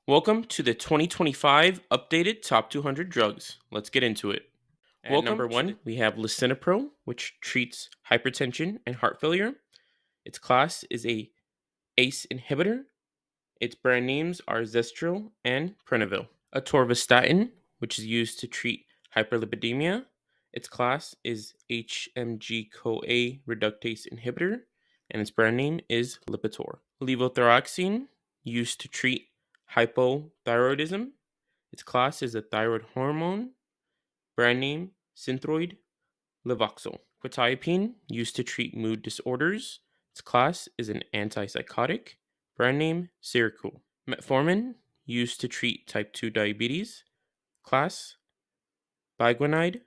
Welcome to the 2025 updated top 200 drugs. Let's get into it. At number one, we have lisinopril, which treats hypertension and heart failure. Its class is a ACE inhibitor. Its brand names are Zestril and Prenavil. Atorvastatin, which is used to treat hyperlipidemia. Its class is HMG-CoA reductase inhibitor, and its brand name is Lipitor. Levothyroxine, used to treat hypothyroidism. Its class is a thyroid hormone. Brand name Synthroid Levoxel. Quetiapine, used to treat mood disorders. Its class is an antipsychotic. Brand name Seroquel. Metformin, used to treat type 2 diabetes. Class Biguanide.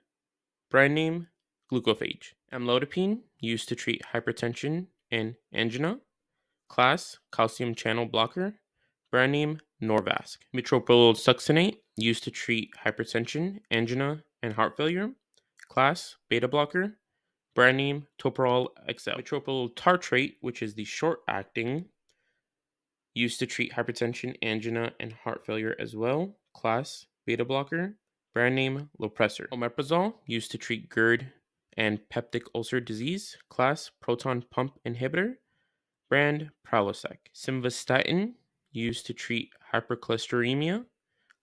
Brand name Glucophage. Amlodipine, used to treat hypertension and angina. Class calcium channel blocker. Brand name Norvasc. Metoprolol succinate, used to treat hypertension, angina, and heart failure. Class beta blocker. Brand name Toprol XL. Metoprolol tartrate, which is the short acting, used to treat hypertension, angina, and heart failure as well. Class beta blocker. Brand name Lopressor. Omeprazole, used to treat GERD and peptic ulcer disease. Class proton pump inhibitor. Brand Prilosec. Simvastatin, used to treat hypercholesteremia.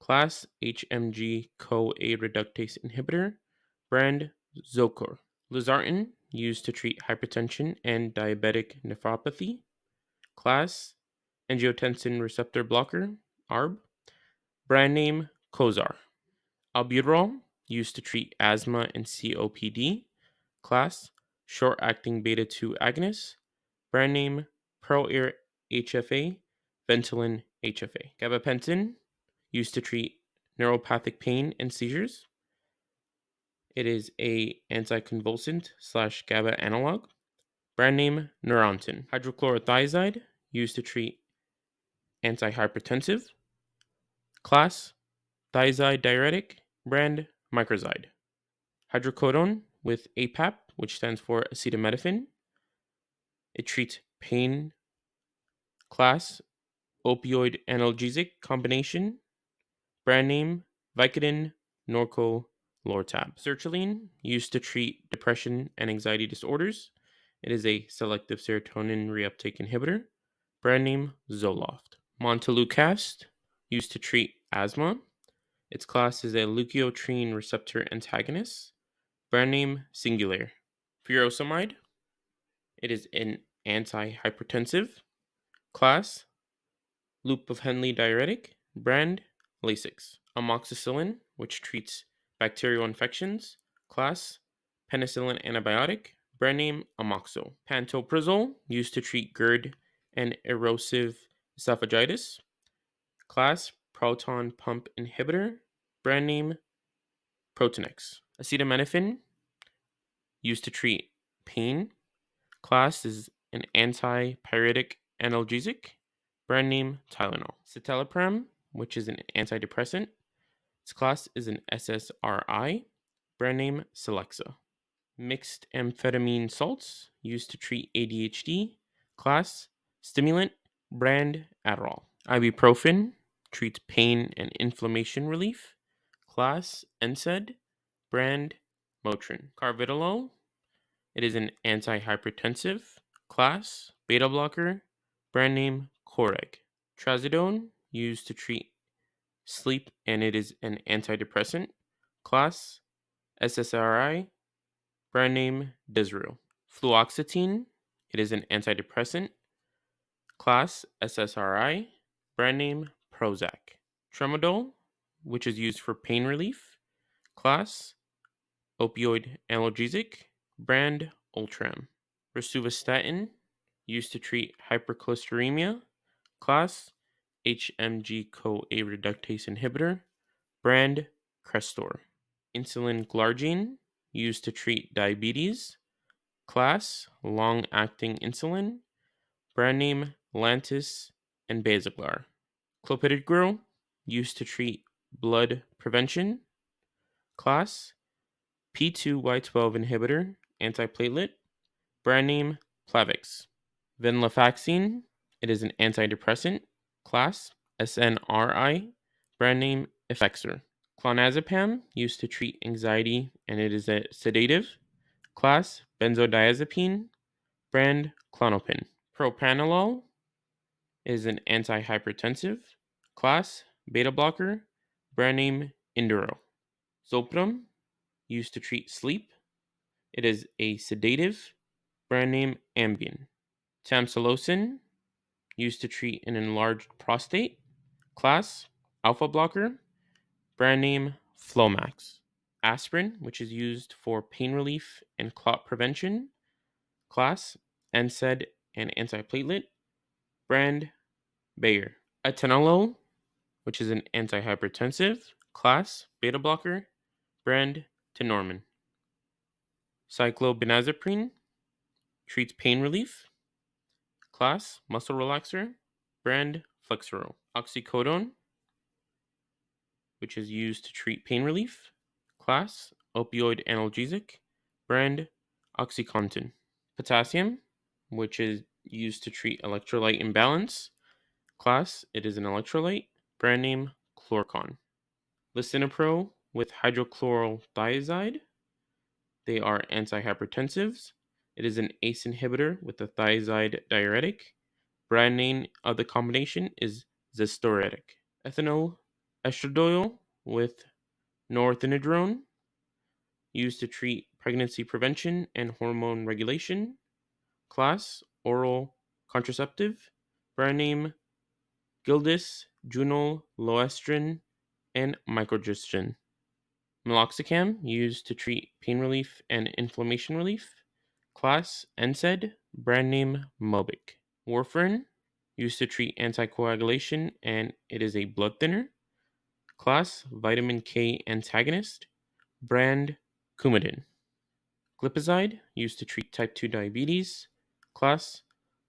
Class HMG-CoA reductase inhibitor. Brand Zocor. Losartan, used to treat hypertension and diabetic nephropathy. Class angiotensin receptor blocker, ARB. Brand name Cozar. Albuterol, used to treat asthma and COPD. Class short-acting beta-2 agonist. Brand name ProAir HFA, Ventolin HFA. Gabapentin, used to treat neuropathic pain and seizures. It is a anticonvulsant / GABA analog. Brand name Neurontin. Hydrochlorothiazide, used to treat antihypertensive. Class thiazide diuretic. Brand Microzide. Hydrocodone with APAP, which stands for acetaminophen. It treats pain. Class opioid analgesic combination. Brand name Vicodin Norco Lortab. Sertraline, used to treat depression and anxiety disorders. It is a selective serotonin reuptake inhibitor. Brand name Zoloft. Montelukast, used to treat asthma. Its class is a leukotriene receptor antagonist. Brand name Singulair. Furosemide, it is an antihypertensive. Class loop of Henle diuretic. Brand Lasix. Amoxicillin, which treats bacterial infections. Class penicillin antibiotic. Brand name Amoxo. Pantoprazole, used to treat GERD and erosive esophagitis. Class proton pump inhibitor. Brand name Protonex. Acetaminophen, used to treat pain. Class is an antipyretic analgesic. Brand name Tylenol. Citalopram, which is an antidepressant. Its class is an SSRI. Brand name Celexa. Mixed amphetamine salts, used to treat ADHD. Class stimulant. Brand Adderall. Ibuprofen, treats pain and inflammation relief. Class NSAID. Brand Motrin. Carvedilol, it is an antihypertensive. Class beta blocker. Brand name Coreg. Trazodone, used to treat sleep, and it is an antidepressant. Class SSRI. Brand name Desreal. Fluoxetine, it is an antidepressant. Class SSRI. Brand name Prozac. Tramadol, which is used for pain relief. Class opioid analgesic. Brand Ultram. Rosuvastatin, used to treat hypercholesteremia. Class HMG-CoA reductase inhibitor. Brand Crestor. Insulin glargine, used to treat diabetes. Class long-acting insulin. Brand name Lantus and Basaglar. Clopidogrel, used to treat blood prevention. Class P2Y12 inhibitor, antiplatelet. Brand name Plavix. Venlafaxine, it is an antidepressant. Class SNRI, brand name Effexor. Clonazepam, used to treat anxiety, and it is a sedative. Class, benzodiazepine, brand Klonopin. Propranolol is an antihypertensive. Class, beta blocker, brand name Induro. Zolpidem, used to treat sleep. It is a sedative, brand name Ambien. Tamsulosin, used to treat an enlarged prostate. Class, alpha blocker, brand name Flomax. Aspirin, which is used for pain relief and clot prevention. Class, NSAID and antiplatelet, brand Bayer. Atenolol, which is an antihypertensive. Class, beta blocker, brand Tenormin. Cyclobenzaprine treats pain relief. Class, muscle relaxer, brand Flexeril. Oxycodone, which is used to treat pain relief. Class, opioid analgesic, brand OxyContin. Potassium, which is used to treat electrolyte imbalance. Class, it is an electrolyte, brand name Chlorcon. Lisinopril with hydrochlorothiazide. They are antihypertensives. It is an ACE inhibitor with a thiazide diuretic. Brand name of the combination is Zestoretic. Ethinyl estradiol with norethindrone, used to treat pregnancy prevention and hormone regulation. Class, oral contraceptive. Brand name Gildis, Junol, Loestrin, and Microgestin. Meloxicam, used to treat pain relief and inflammation relief. Class, NSAID, brand name Mobic. Warfarin, used to treat anticoagulation, and it is a blood thinner. Class, vitamin K antagonist, brand Coumadin. Glipizide, used to treat type 2 diabetes. Class,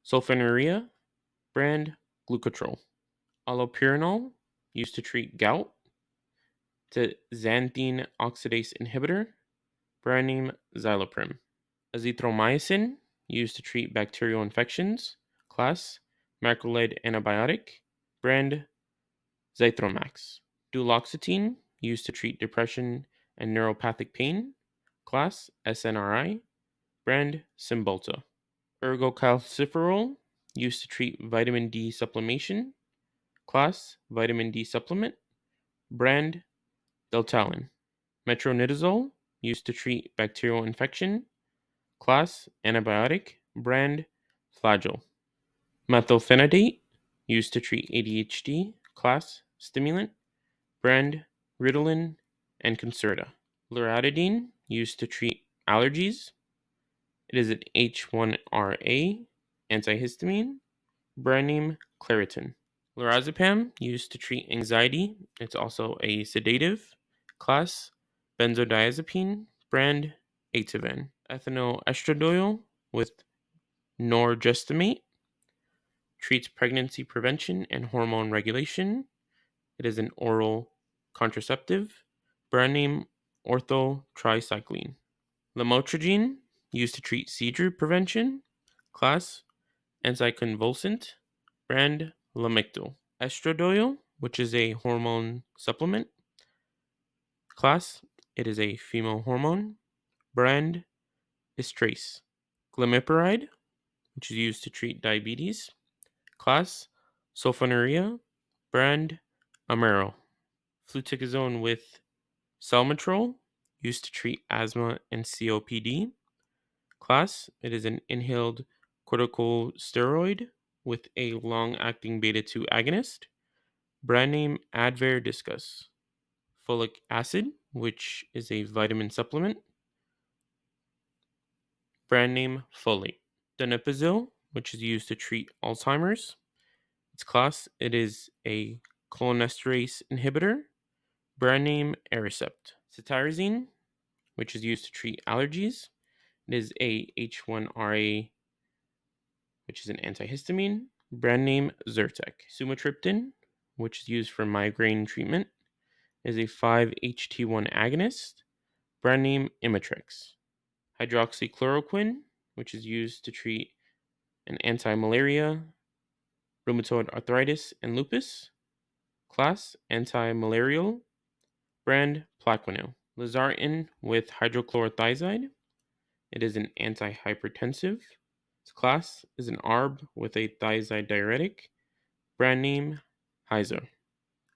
sulfonylurea, brand Glucotrol. Allopurinol, used to treat gout. It's a xanthine oxidase inhibitor, brand name Xyloprim. Azithromycin, used to treat bacterial infections. Class, macrolide antibiotic, brand Zythromax. Duloxetine, used to treat depression and neuropathic pain. Class, SNRI, brand Cymbalta. Ergocalciferol, used to treat vitamin D supplementation. Class, vitamin D supplement, brand Deltalin. Metronidazole, used to treat bacterial infection. Class, antibiotic, brand Flagyl. Methylphenidate, used to treat ADHD. Class, stimulant, brand Ritalin and Concerta. Loratadine, used to treat allergies. It is an H1RA antihistamine, brand name Claritin. Lorazepam, used to treat anxiety. It's also a sedative. Class, benzodiazepine, brand Ativan. Ethinyl estradiol with norgestimate treats pregnancy prevention and hormone regulation. It is an oral contraceptive, brand name orthotricycline. Lamotrigine, used to treat seizure prevention. Class, anticonvulsant, brand Lamictal. Estradiol, which is a hormone supplement. Class, it is a female hormone, brand Istrace. Glimepiride, which is used to treat diabetes. Class, sulfonylurea, brand Amaro. Fluticasone with salmeterol, used to treat asthma and COPD. Class, it is an inhaled corticosteroid with a long-acting beta-2 agonist. Brand name Advair Diskus. Folic acid, which is a vitamin supplement. Brand name Folate. Donepezil, which is used to treat Alzheimer's. Its class, it is a cholinesterase inhibitor. Brand name Aricept. Cetirizine, which is used to treat allergies. It is a H1RA, which is an antihistamine. Brand name Zyrtec. Sumatriptan, which is used for migraine treatment, is a 5-HT1 agonist. Brand name Imitrex. Hydroxychloroquine, which is used to treat an anti-malaria, rheumatoid arthritis, and lupus. Class, anti-malarial. Brand, Plaquenil. Losartan with hydrochlorothiazide. It is an antihypertensive. Its class is an ARB with a thiazide diuretic. Brand name, Hyzo.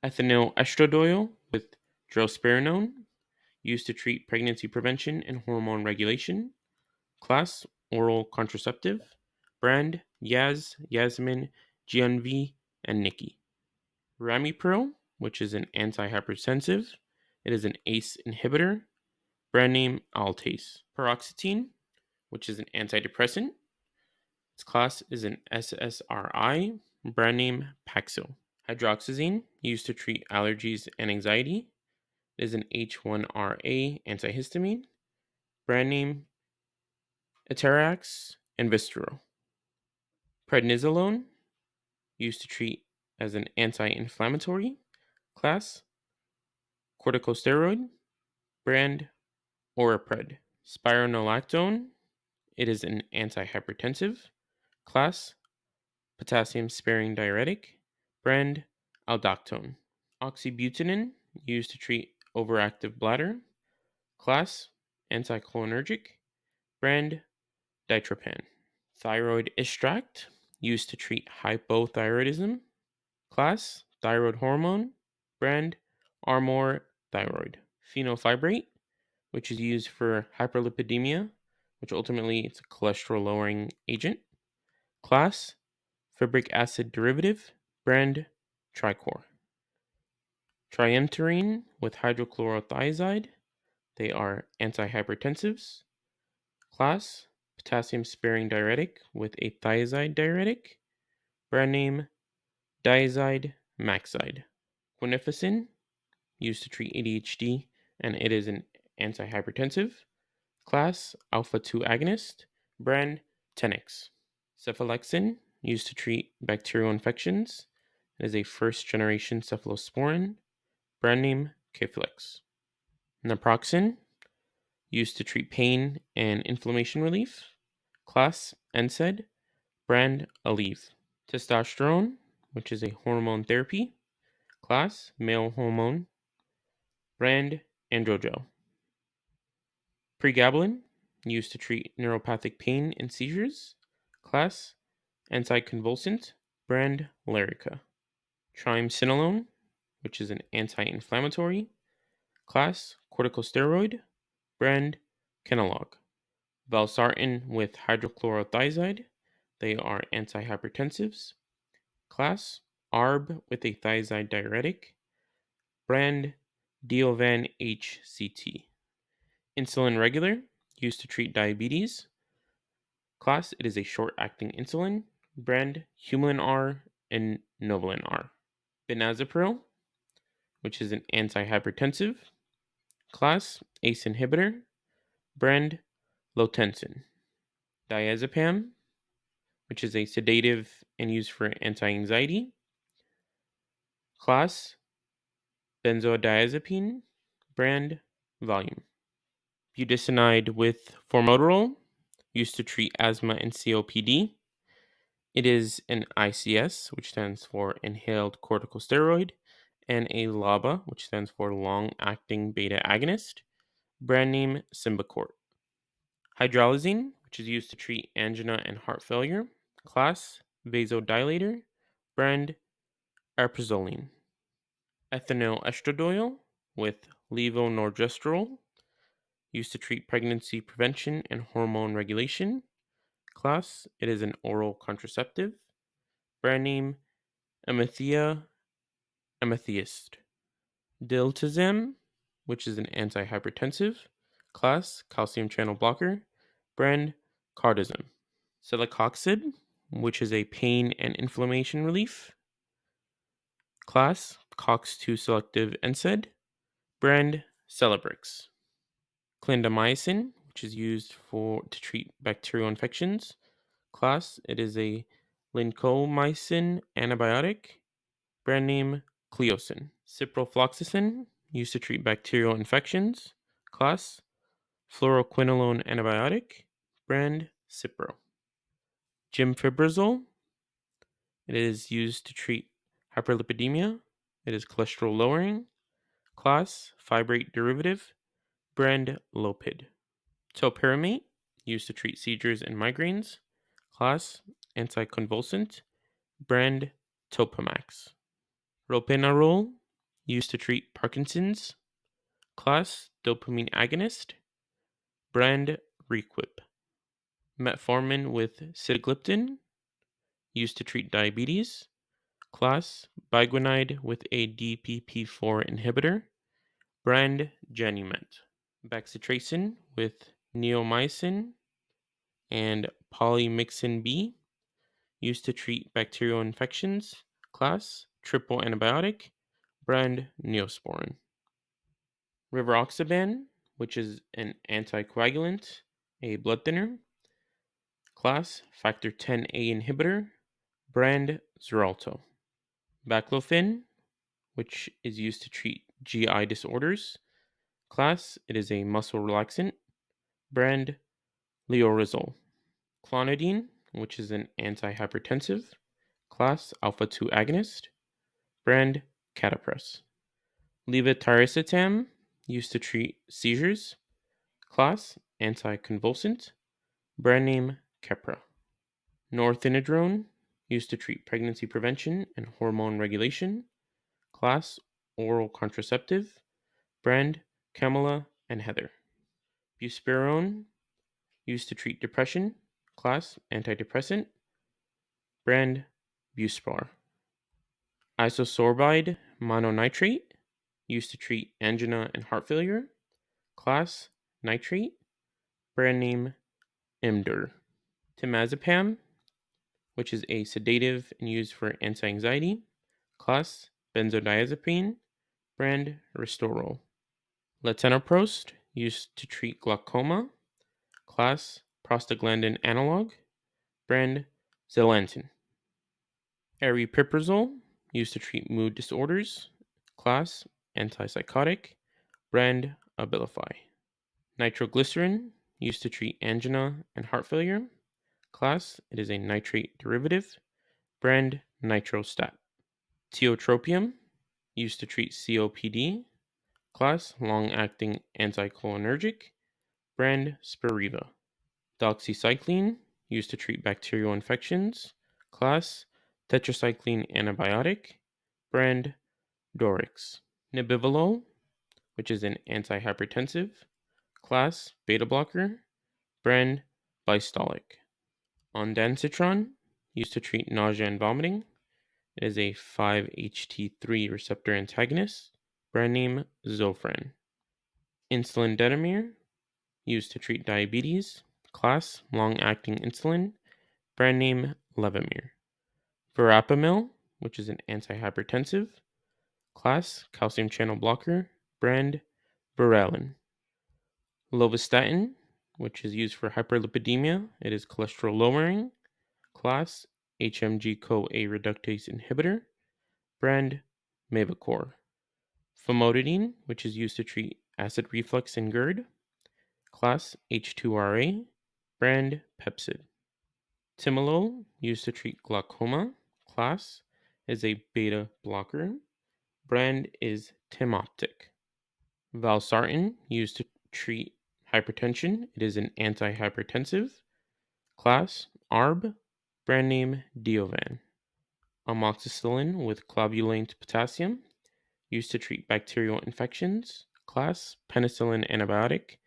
Ethinyl estradiol with drospirenone, used to treat pregnancy prevention and hormone regulation. Class, oral contraceptive. Brand, Yaz, Yasmin, Gianvi, and Nikki. Ramipril, which is an antihypertensive. It is an ACE inhibitor. Brand name, Altase. Paroxetine, which is an antidepressant. Its class is an SSRI. Brand name, Paxil. Hydroxyzine, used to treat allergies and anxiety. It is an H1RA antihistamine. Brand name, Atarax and Vistero. Prednisolone, used to treat as an anti-inflammatory. Class, corticosteroid. Brand, Orapred. Spironolactone, it is an antihypertensive. Class, potassium-sparing diuretic. Brand, Aldactone. Oxybutynin, used to treat overactive bladder. Class, anticholinergic. Brand, Ditropan. Thyroid extract, used to treat hypothyroidism. Class, thyroid hormone. Brand, Armour Thyroid. Fenofibrate, which is used for hyperlipidemia, which ultimately it's a cholesterol lowering agent. Class, fibric acid derivative. Brand, Tricor. Trienterine with hydrochlorothiazide. They are antihypertensives. Class, potassium-sparing diuretic with a thiazide diuretic. Brand name, Diazide Maxide. Quinificin, used to treat ADHD, and it is an antihypertensive. Class, alpha-2 agonist. Brand, Tenix. Cephalexin, used to treat bacterial infections. It is a first-generation cephalosporin. Brand name, Keflex. Naproxen, used to treat pain and inflammation relief. Class, NSAID. Brand, Aleve. Testosterone, which is a hormone therapy. Class, male hormone. Brand, Androgel. Pregabalin, used to treat neuropathic pain and seizures. Class, anticonvulsant. Brand, Lyrica. Triamcinolone, which is an anti-inflammatory. Class, corticosteroid. Brand, Kenalog. Valsartan with hydrochlorothiazide. They are antihypertensives. Class, ARB with a thiazide diuretic. Brand, Diovan HCT. Insulin regular, used to treat diabetes. Class, it is a short-acting insulin. Brand, Humulin R and Novolin R. Benazepril, which is an antihypertensive. Class, ACE inhibitor. Brand, Lotensin. Diazepam, which is a sedative and used for anti-anxiety. Class, benzodiazepine. Brand, Valium. Budesonide with formoterol, used to treat asthma and COPD. It is an ICS, which stands for inhaled corticosteroid, and a LABA, which stands for long-acting beta agonist. Brand name, Symbicort. Hydralazine, which is used to treat angina and heart failure. Class, vasodilator. Brand, Arprezoline. Ethinyl estradiol with levonorgestrel, used to treat pregnancy prevention and hormone regulation. Class, it is an oral contraceptive. Brand name, Amethia amethyst. Diltiazem, which is an antihypertensive. Class, calcium channel blocker. Brand, Cardizem. Celecoxib, which is a pain and inflammation relief. Class, COX-2 selective NSAID. Brand, Celebrix. Clindamycin, which is used to treat bacterial infections. Class, it is a lincomycin antibiotic. Brand name, Cleocin. Ciprofloxacin, used to treat bacterial infections. Class, fluoroquinolone antibiotic. Brand, Cipro. Gymfibrazole, it is used to treat hyperlipidemia. It is cholesterol lowering. Class, fibrate derivative. Brand, Lopid. Topiramate, used to treat seizures and migraines. Class, anticonvulsant. Brand, Topamax. Ropinirole, used to treat Parkinson's. Class, dopamine agonist. Brand, Requip. Metformin with sitagliptin, used to treat diabetes. Class, biguanide with a DPP4 inhibitor. Brand, Genumet. Bacitracin with neomycin and polymyxin B, used to treat bacterial infections. Class, triple antibiotic. Brand, Neosporin. Rivaroxaban, which is an anticoagulant, a blood thinner. Class, factor 10A inhibitor. Brand, Xarelto. Baclofen, which is used to treat GI disorders. Class, it is a muscle relaxant. Brand, Leorizol. Clonidine, which is an antihypertensive. Class, alpha 2 agonist. Brand, Catapress. Levetiracetam, used to treat seizures. Class, anticonvulsant. Brand name, Keppra. Norethindrone, used to treat pregnancy prevention and hormone regulation. Class, oral contraceptive. Brand, Camilla and Heather. Buspirone, used to treat depression. Class, antidepressant. Brand, Buspar. Isosorbide mononitrate, used to treat angina and heart failure. Class, nitrate. Brand name, Imdur. Temazepam, which is a sedative and used for anti-anxiety. Class, benzodiazepine. Brand, Restorol. Latanoprost, used to treat glaucoma. Class, prostaglandin analog. Brand, Zelantin. Aripiprazole, used to treat mood disorders. Class, antipsychotic. Brand, Abilify. Nitroglycerin, used to treat angina and heart failure. Class, it is a nitrate derivative. Brand, Nitrostat. Tiotropium, used to treat COPD. Class, long-acting anticholinergic. Brand, Spiriva. Doxycycline, used to treat bacterial infections. Class, tetracycline antibiotic. Brand, Dorix. Nebivolol, which is an antihypertensive. Class, beta blocker. Brand, Bistolic. Ondansetron, used to treat nausea and vomiting. It is a 5-HT3 receptor antagonist. Brand name, Zofran. Insulin detamir, used to treat diabetes. Class, long-acting insulin. Brand name, Levemir. Verapamil, which is an antihypertensive. Class, calcium channel blocker. Brand, Veralin. Lovastatin, which is used for hyperlipidemia. It is cholesterol lowering. Class, HMG-CoA reductase inhibitor. Brand, Mavacor. Famotidine, which is used to treat acid reflux and GERD. Class, H2RA. Brand, Pepcid. Timolol, used to treat glaucoma. Class is a beta blocker. Brand is Timoptic. Valsartan, used to treat hypertension. It is an antihypertensive. Class, ARB. Brand name, Diovan. Amoxicillin with clobulate potassium, used to treat bacterial infections. Class, penicillin antibiotic.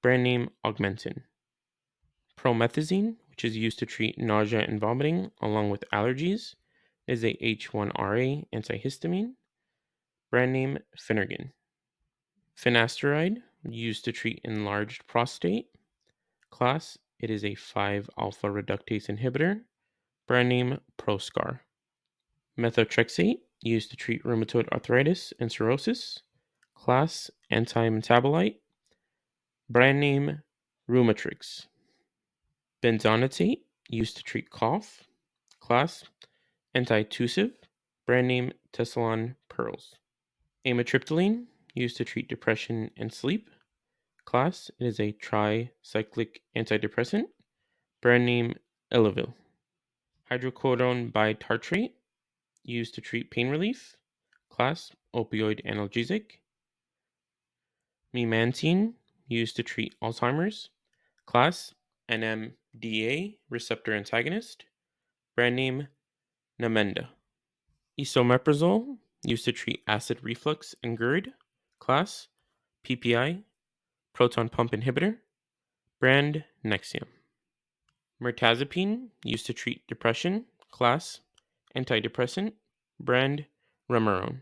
Brand name, Augmentin. Promethazine, which is used to treat nausea and vomiting along with allergies, is a H1RA antihistamine. Brand name, Finnergan. Finasteride, used to treat enlarged prostate. Class, it is a 5-alpha reductase inhibitor. Brand name, Proscar. Methotrexate, used to treat rheumatoid arthritis and cirrhosis. Class, anti-metabolite. Brand name, Rheumatrix. Benzonatate, used to treat cough. Class, antitussive. Brand name, Tessalon Pearls. Amitriptyline, used to treat depression and sleep. Class, it is a tricyclic antidepressant. Brand name, Elavil. Hydrocodone bitartrate, used to treat pain relief. Class, opioid analgesic. Memantine, used to treat Alzheimer's. Class, NMDA receptor antagonist. Brand name, Namenda. Esomeprazole, used to treat acid reflux and GERD. Class, PPI, proton pump inhibitor. Brand, Nexium. Mirtazapine, used to treat depression. Class, antidepressant. Brand, Remeron.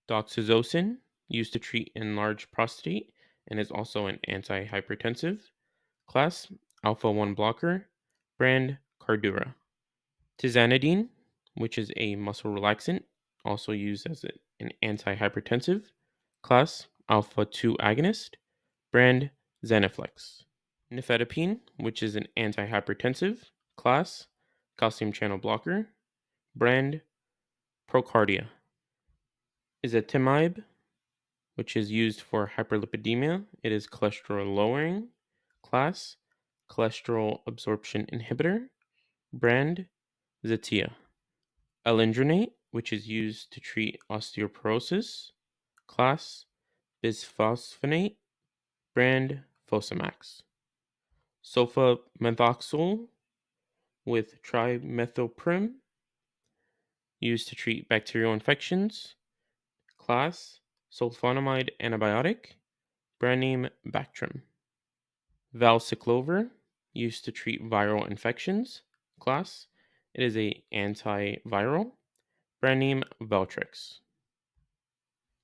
Doxazosin, used to treat enlarged prostate and is also an antihypertensive. Class, alpha 1 blocker. Brand, Cardura. Tizanidine, which is a muscle relaxant, also used as an antihypertensive. Class, alpha 2 agonist. Brand, Xenaflex. Nifedipine, which is an antihypertensive. Class, calcium channel blocker. Brand, Procardia. Ezetimibe, which is used for hyperlipidemia. It is cholesterol lowering. Class, cholesterol absorption inhibitor. Brand, Zetia. Alendronate, which is used to treat osteoporosis. Class, bisphosphonate. Brand, Fosamax. Sulfamethoxazole with trimethoprim, used to treat bacterial infections. Class, sulfonamide antibiotic. Brand name, Bactrim. Valciclover, used to treat viral infections. Class, it is a antiviral. Brand name, Valtrex.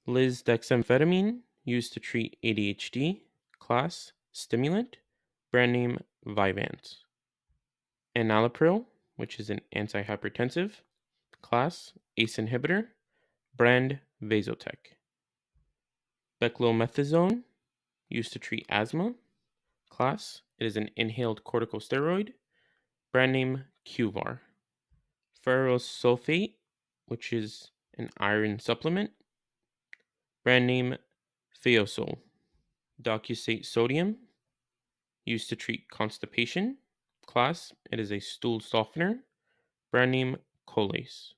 Lisdexamfetamine, used to treat ADHD. Class, stimulant. Brand name, Vyvanse. Enalapril, which is an antihypertensive. Class, ACE inhibitor. Brand, Vasotec. Beclomethasone, used to treat asthma. Class, it is an inhaled corticosteroid. Brand name, Qvar. Ferrous sulfate, which is an iron supplement. Brand name, Feosol. Docusate sodium, used to treat constipation. Class, it is a stool softener. Brand name, Colace.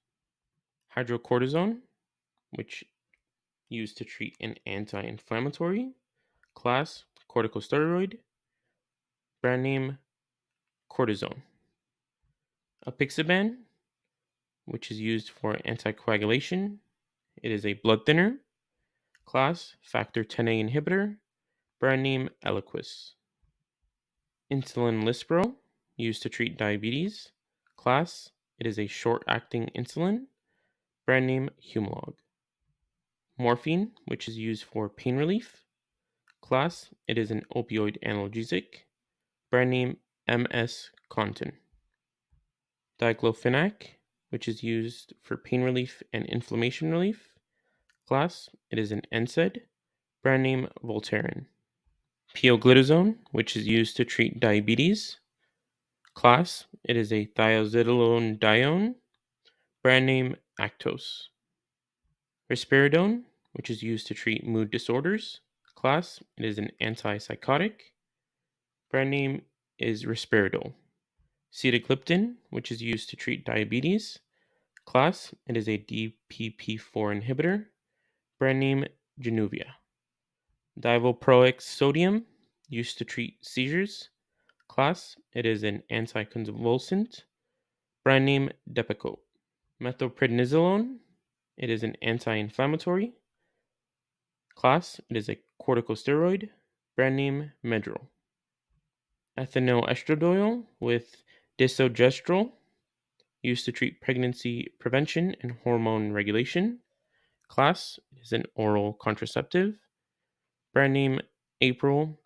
Hydrocortisone, which used to treat an anti-inflammatory. Class, corticosteroid. Brand name, Cortisone. Apixaban, which is used for anticoagulation. It is a blood thinner. Class, factor 10A inhibitor. Brand name, Eliquis. Insulin Lispro, used to treat diabetes. Class, it is a short-acting insulin. Brand name, Humalog. Morphine, which is used for pain relief. Class, it is an opioid analgesic. Brand name, MS Contin. Diclofenac, which is used for pain relief and inflammation relief. Class, it is an NSAID. Brand name, Voltaren. Pioglitazone, which is used to treat diabetes. Class, it is a thiazidolone. Brand name, Actos. Risperidone, which is used to treat mood disorders. Class, it is an antipsychotic. Brand name is Risperidol. Sitagliptin, which is used to treat diabetes. Class, it is a DPP4 inhibitor. Brand name, Januvia. Divalproex sodium, used to treat seizures. Class, it is an anticonvulsant. Brand name, Depakote. Methylprednisolone, it is an anti-inflammatory. Class, it is a corticosteroid. Brand name, Medrol. Ethinyl estradiol with disogestrel, used to treat pregnancy prevention and hormone regulation. Class is an oral contraceptive. Brand name, April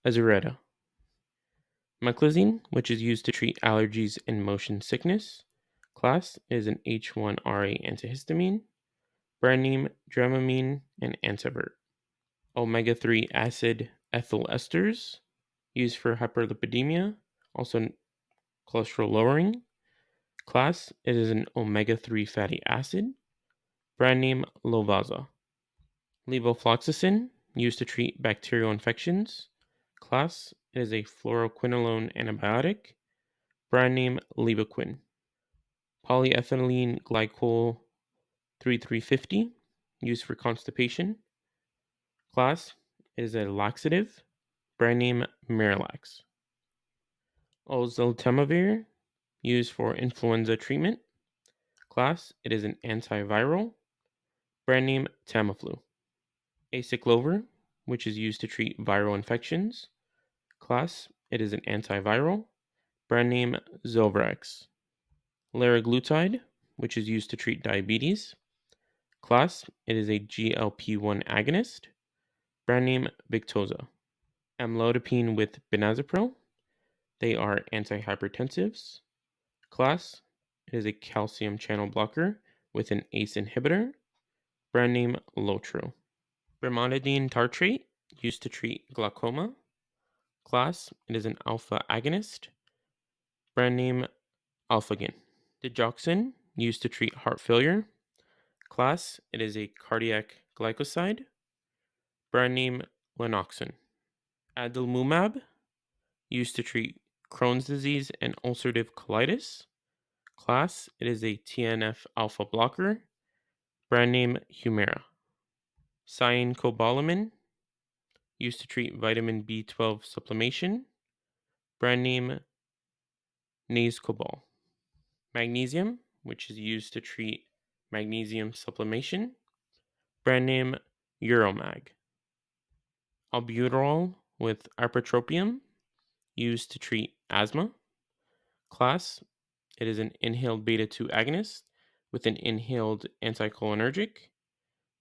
Azureta. Meclizine, which is used to treat allergies and motion sickness. Class is an H1RA antihistamine. Brand name, Dramamine and Antivert. Omega-3 acid ethyl esters, used for hyperlipidemia, also cholesterol lowering. Class, it is an omega-3 fatty acid. Brand name, Lovaza. Levofloxacin, used to treat bacterial infections. Class, it is a fluoroquinolone antibiotic. Brand name, Levaquin. Polyethylene glycol 3350, used for constipation. Class is a laxative. Brand name Miralax. Oseltamivir, used for influenza treatment. Class, it is an antiviral. Brand name Tamiflu. Aciclovir, which is used to treat viral infections. Class, it is an antiviral. Brand name Zovirax. Liraglutide, which is used to treat diabetes. Class, it is a GLP-1 agonist. Brand name Victoza. Amlodipine with benazepril. They are antihypertensives. Class, it is a calcium channel blocker with an ACE inhibitor. Brand name Lotro. Brimonidine tartrate, used to treat glaucoma. Class, it is an alpha agonist. Brand name Alphagen. Digoxin, used to treat heart failure. Class, it is a cardiac glycoside. Brand name Lenoxin. Adalimumab, used to treat Crohn's disease and ulcerative colitis. Class, it is a TNF alpha blocker. Brand name Humira. Cyanocobalamin, used to treat vitamin B12 supplementation. Brand name Nascobal. Magnesium, which is used to treat magnesium supplementation. Brand name Uromag. Albuterol with ipratropium, used to treat asthma. Class, it is an inhaled beta-2 agonist with an inhaled anticholinergic.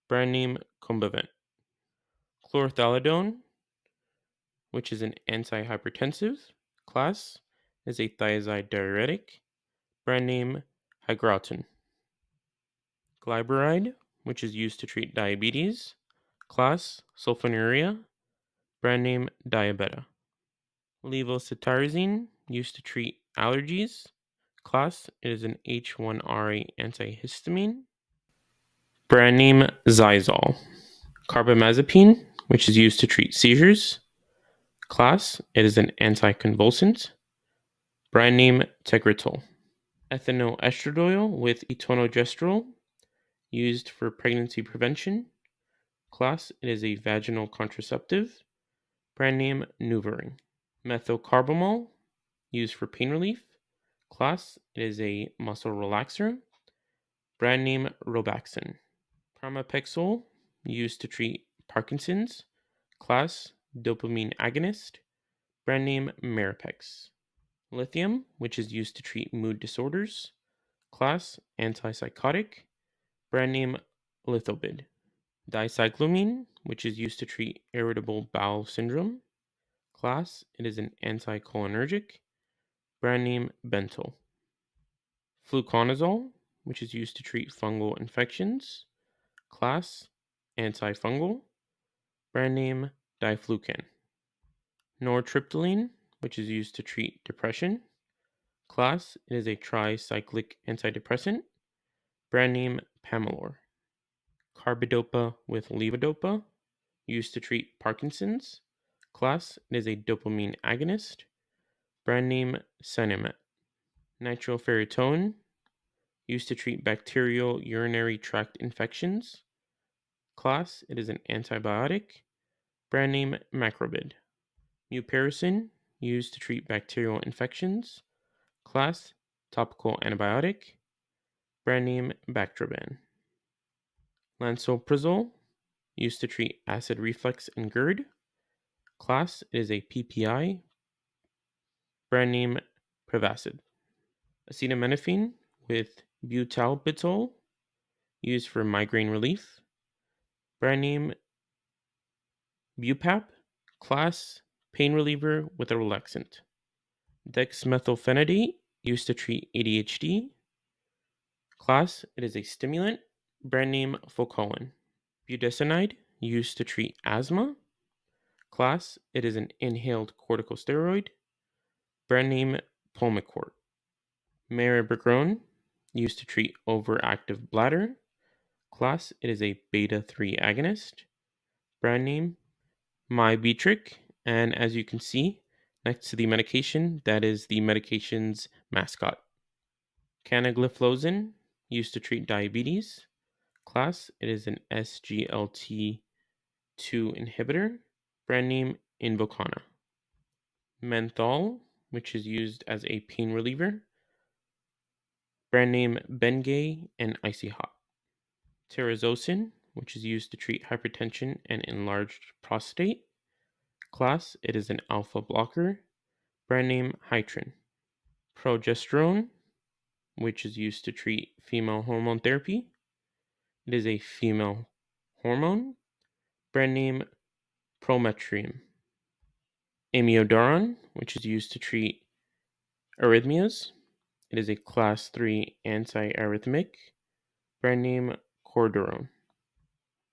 Brand name Combivent. Chlorthalidone, which is an antihypertensive. Class is a thiazide diuretic. Brand name Hygrautin. Glyburide, which is used to treat diabetes. Class sulfonylurea. Brand name Diabeta. Levocetirizine, used to treat allergies. Class is an H1RA antihistamine. Brand name Xyzal. Carbamazepine, which is used to treat seizures. Class, it is an anticonvulsant. Brand name Tegretol. Ethanoestradiol with etonogestrel, used for pregnancy prevention. Class, it is a vaginal contraceptive. Brand name NuvaRing. Methocarbamol, used for pain relief. Class, it is a muscle relaxer. Brand name Robaxin. Pramipexole, used to treat Parkinson's. Class, dopamine agonist. Brand name Maripex. Lithium, which is used to treat mood disorders. Class, antipsychotic. Brand name Lithobid. Dicyclomine, which is used to treat irritable bowel syndrome. Class, it is an anticholinergic. Brand name Bentyl. Fluconazole, which is used to treat fungal infections. Class, antifungal. Brand name Diflucan. Nortriptyline, which is used to treat depression. Class, it is a tricyclic antidepressant. Brand name Pamelor. Carbidopa with levodopa, used to treat Parkinson's. Class, it is a dopamine agonist. Brand name Sinemet. Nitrofurantoin, used to treat bacterial urinary tract infections. Class, it is an antibiotic. Brand name Macrobid. Mupirocin, used to treat bacterial infections. Class, topical antibiotic. Brand name Bactroban. Lansoprazole, used to treat acid reflux and GERD. Class, it is a PPI. Brand name Prevacid. Acetaminophen with butalbital, used for migraine relief. Brand name Bupap. Class, pain reliever with a relaxant. Dexmethylphenidate, used to treat ADHD. Class, it is a stimulant. Brand name Focolin. Budesonide, used to treat asthma. Class, it is an inhaled corticosteroid. Brand name Pulmicort. Maribigron, used to treat overactive bladder. Class, it is a beta-3 agonist. Brand name Mybetriq. And as you can see, next to the medication, that is the medication's mascot. Canagliflozin, used to treat diabetes. Class, it is an SGLT2 inhibitor. Brand name, Invokana. Menthol, which is used as a pain reliever. Brand name, Bengay and Icy Hot. Terazosin, which is used to treat hypertension and enlarged prostate. Class, it is an alpha blocker. Brand name, Hytrin. Progesterone, which is used to treat female hormone therapy. It is a female hormone. Brand name, Prometrium. Amiodarone, which is used to treat arrhythmias. It is a class 3 antiarrhythmic. Brand name, Cordurone.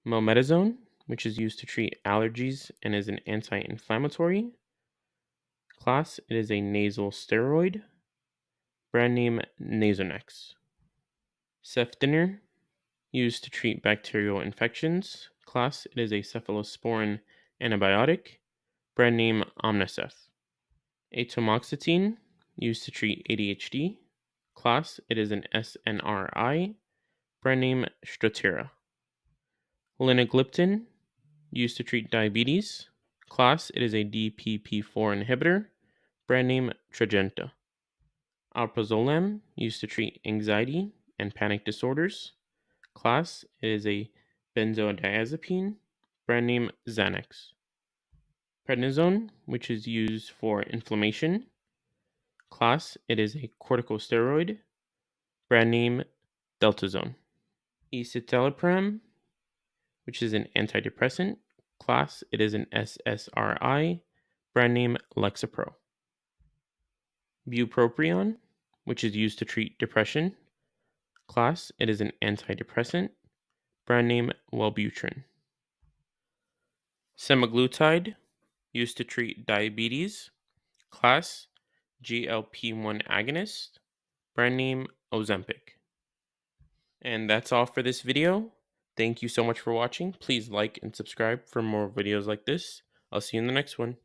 Mometasone, which is used to treat allergies and is an anti-inflammatory. Class, it is a nasal steroid. Brand name, Nasonex. Cefdinir, used to treat bacterial infections. Class, it is a cephalosporin antibiotic. Brand name, Omnicef. Atomoxetine, used to treat ADHD. Class, it is an SNRI. Brand name, Strattera. Linagliptin, used to treat diabetes. Class, it is a DPP4 inhibitor. Brand name, Tradjenta. Alprazolam, used to treat anxiety and panic disorders. Class, it is a benzodiazepine. Brand name, Xanax. Prednisone, which is used for inflammation. Class, it is a corticosteroid. Brand name, Deltazone. Escitalopram, which is an antidepressant. Class, it is an SSRI. Brand name, Lexapro. Bupropion, which is used to treat depression. Class, it is an antidepressant. Brand name, Wellbutrin. Semaglutide, used to treat diabetes. Class, GLP-1 agonist. Brand name, Ozempic. And that's all for this video. Thank you so much for watching. Please like and subscribe for more videos like this. I'll see you in the next one.